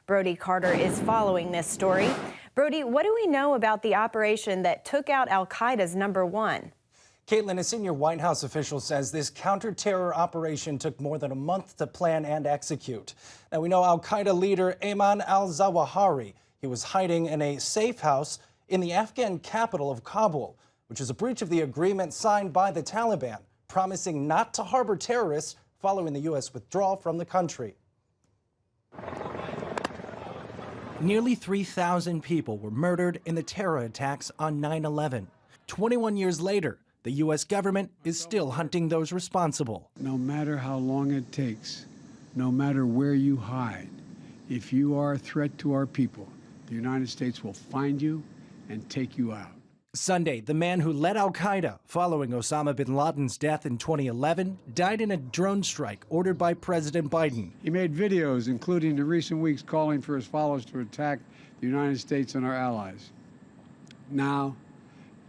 Brody Carter is following this story. Brody, what do we know about the operation that took out al-Qaeda's #1? Caitlin, a senior White House official says this counter-terror operation took more than a month to plan and execute. Now, we know al-Qaeda leader Ayman al-Zawahri. He was hiding in a safe house in the Afghan capital of Kabul, which is a breach of the agreement signed by the Taliban, promising not to harbor terrorists following the U.S. withdrawal from the country. Nearly 3,000 people were murdered in the terror attacks on 9/11. 21 years later, the U.S. government is still hunting those responsible. No matter how long it takes, no matter where you hide, if you are a threat to our people, the United States will find you and take you out. Sunday, the man who led al-Qaeda following Osama bin Laden's death in 2011 died in a drone strike ordered by President Biden. He made videos, including in recent weeks, calling for his followers to attack the United States and our allies. Now,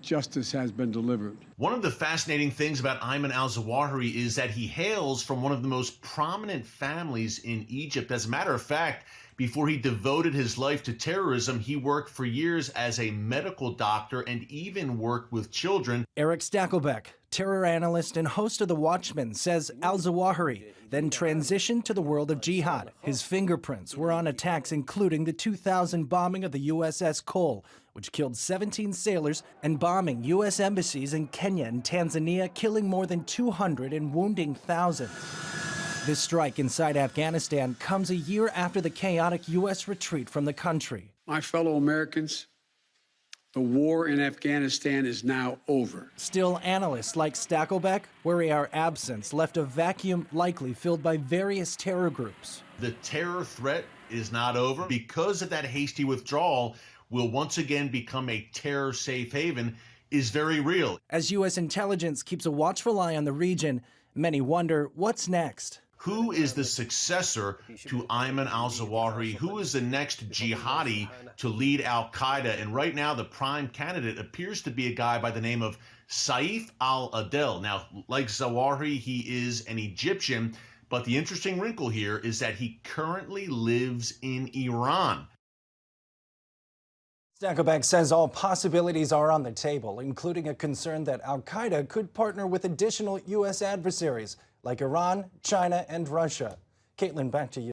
justice has been delivered. One of the fascinating things about Ayman al-Zawahri is that he hails from one of the most prominent families in Egypt. As a matter of fact, before he devoted his life to terrorism, he worked for years as a medical doctor and even worked with children. Eric Stakelbeck, terror analyst and host of The Watchmen, says al-Zawahri then transitioned to the world of jihad. His fingerprints were on attacks including the 2000 bombing of the USS Cole, which killed 17 sailors, and bombing U.S. embassies in Kenya and Tanzania, killing more than 200 and wounding thousands. This strike inside Afghanistan comes a year after the chaotic U.S. retreat from the country. My fellow Americans, the war in Afghanistan is now over. Still, analysts like Stakelbeck worry our absence left a vacuum likely filled by various terror groups. The terror threat is not over. Because of that hasty withdrawal will once again become a terror safe haven is very real. As U.S. intelligence keeps a watchful eye on the region, many wonder what's next. Who is the successor to Ayman al-Zawahri? Who is the next jihadi to lead al-Qaeda? And right now, the prime candidate appears to be a guy by the name of Saif al-Adel. Now, like Zawahri, he is an Egyptian, but the interesting wrinkle here is that he currently lives in Iran. Stakelbeck says all possibilities are on the table, including a concern that al-Qaeda could partner with additional U.S. adversaries like Iran, China, and Russia. Caitlin, back to you.